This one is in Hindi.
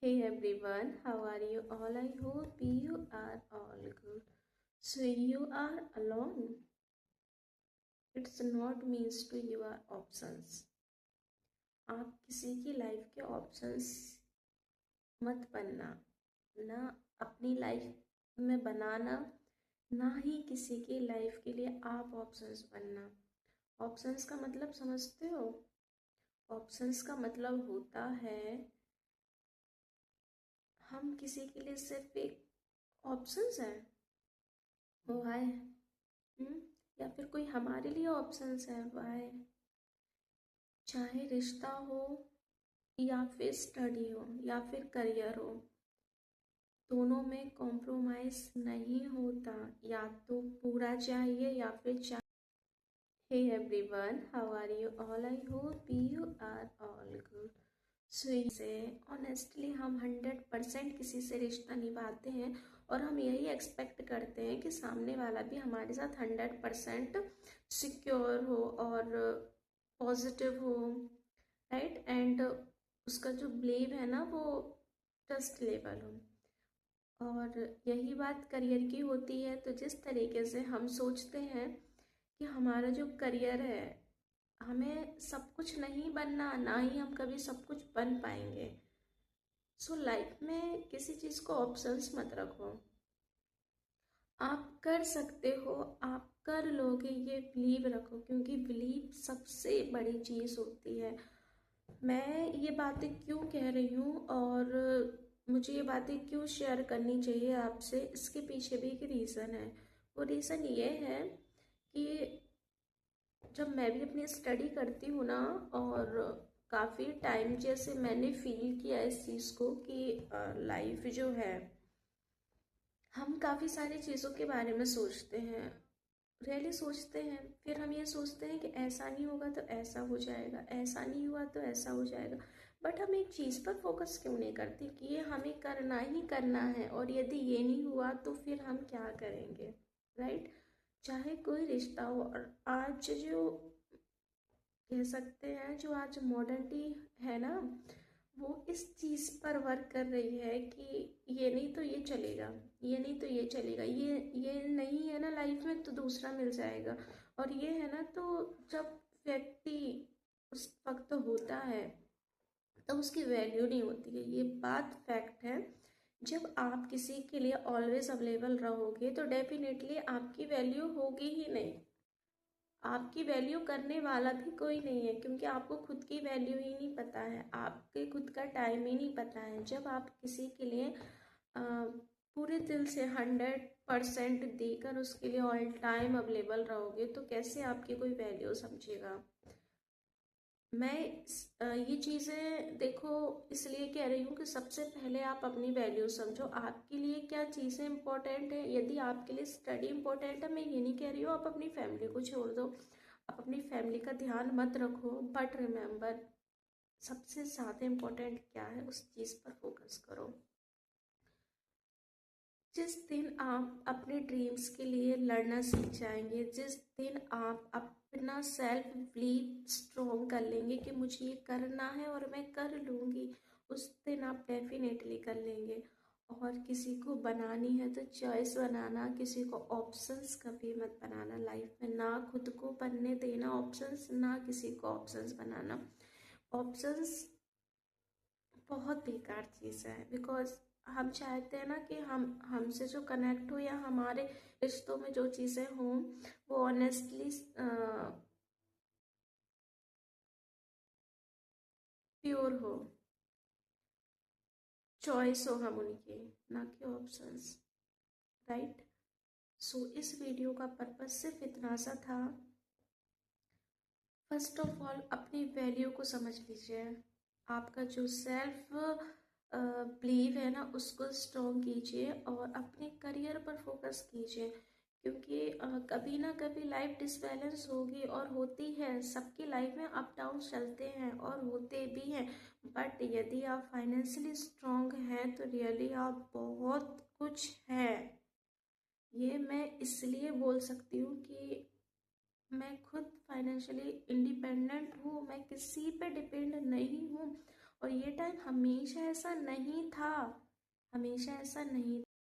Hey everyone, how are you all? I hope you are all good. So you are alone. It's not means to your options. आप किसी की लाइफ के ऑप्शंस मत बनना, ना अपनी लाइफ में बनाना, ना ही किसी की लाइफ के लिए आप ऑप्शंस बनना। ऑप्शंस का मतलब समझते हो? ऑप्शंस का मतलब होता है हम किसी के लिए सिर्फ एक ऑप्शंस है, वो है। या फिर कोई हमारे लिए ऑप्शंस है, वाई। चाहे रिश्ता हो या फिर स्टडी हो या फिर करियर हो, दोनों में कॉम्प्रोमाइज नहीं होता। या तो पूरा चाहिए या फिर hey everyone, how are you all? I hope you are all good. Say honestly हम 100% किसी से रिश्ता निभाते हैं और हम यही एक्सपेक्ट करते हैं कि सामने वाला भी हमारे साथ 100% सिक्योर हो और पॉजिटिव हो, राइट। एंड उसका जो बिलीव है ना, वो ट्रस्ट लेवल हो। और यही बात करियर की होती है। तो जिस तरीके से हम सोचते हैं कि हमारा जो करियर है, हमें सब कुछ नहीं बनना, ना ही हम कभी सब कुछ बन पाएंगे। सो लाइफ में किसी चीज़ को ऑप्शंस मत रखो। आप कर सकते हो, आप कर लोगे, ये बिलीव रखो, क्योंकि बिलीव सबसे बड़ी चीज़ होती है। मैं ये बातें क्यों कह रही हूँ और मुझे ये बातें क्यों शेयर करनी चाहिए आपसे, इसके पीछे भी एक रीज़न है। वो रीज़न ये है कि जब मैं भी अपनी स्टडी करती हूँ ना, और काफ़ी टाइम जैसे मैंने फील किया इस चीज़ को कि लाइफ जो है, हम काफ़ी सारी चीज़ों के बारे में सोचते हैं, रियली सोचते हैं। फिर हम ये सोचते हैं कि ऐसा नहीं होगा तो ऐसा हो जाएगा, ऐसा नहीं हुआ तो ऐसा हो जाएगा। बट हम एक चीज़ पर फोकस क्यों नहीं करते कि ये हमें करना ही करना है, और यदि ये नहीं हुआ तो फिर हम क्या करेंगे, राइट। चाहे कोई रिश्ता हो, और आज जो कह सकते हैं, जो आज मॉडर्निटी है ना, वो इस चीज़ पर वर्क कर रही है कि ये नहीं तो ये चलेगा, ये नहीं तो ये चलेगा, ये नहीं है ना लाइफ में तो दूसरा मिल जाएगा, और ये है ना तो जब व्यक्ति उस वक्त होता है तब उसकी वैल्यू नहीं होती है। ये बात फैक्ट है। जब आप किसी के लिए ऑलवेज अवेलेबल रहोगे तो डेफिनेटली आपकी वैल्यू होगी ही नहीं। आपकी वैल्यू करने वाला भी कोई नहीं है, क्योंकि आपको खुद की वैल्यू ही नहीं पता है, आपके खुद का टाइम ही नहीं पता है। जब आप किसी के लिए पूरे दिल से 100% देकर उसके लिए ऑल टाइम अवेलेबल रहोगे तो कैसे आपकी कोई वैल्यू समझेगा। मैं ये चीज़ें देखो इसलिए कह रही हूँ कि सबसे पहले आप अपनी वैल्यू समझो, आपके लिए क्या चीज़ें इंपॉर्टेंट है। यदि आपके लिए स्टडी इंपॉर्टेंट है, मैं ये नहीं कह रही हूँ आप अपनी फैमिली को छोड़ दो, आप अपनी फैमिली का ध्यान मत रखो, बट रिमेम्बर सबसे ज़्यादा इम्पोर्टेंट क्या है उस चीज़ पर फोकस करो। जिस दिन आप अपने ड्रीम्स के लिए लड़ना सीख जाएंगे, जिस दिन आप अपना सेल्फ बिलीव स्ट्रॉन्ग कर लेंगे कि मुझे ये करना है और मैं कर लूँगी, उस दिन आप डेफिनेटली कर लेंगे। और किसी को बनानी है तो चॉइस बनाना, किसी को ऑप्शंस कभी मत बनाना लाइफ में। ना खुद को बनने देना ऑप्शंस, ना किसी को ऑप्शंस बनाना। ऑप्शंस बहुत बेकार चीज़ है, बिकॉज हम चाहते हैं ना कि हमसे जो कनेक्ट हो या हमारे रिश्तों में जो चीज़ें हों वो ऑनेस्टली प्योर हो, चॉइस हो हम उनकी, ना कि ऑप्शंस, राइट। सो इस वीडियो का पर्पस सिर्फ इतना सा था। फर्स्ट ऑफ ऑल अपनी वैल्यू को समझ लीजिए, आपका जो सेल्फ बिलीव है ना उसको स्ट्रॉन्ग कीजिए और अपने करियर पर फोकस कीजिए, क्योंकि कभी ना कभी लाइफ डिसबैलेंस होगी और होती है, सबकी लाइफ में अप डाउन चलते हैं और होते भी हैं। बट यदि आप फाइनेंशियली स्ट्रॉन्ग हैं तो रियली आप बहुत कुछ है। ये मैं इसलिए बोल सकती हूँ कि मैं खुद फाइनेंशियली इंडिपेंडेंट हूँ, मैं किसी पे डिपेंड नहीं हूँ। और ये टाइम हमेशा ऐसा नहीं था, हमेशा ऐसा नहीं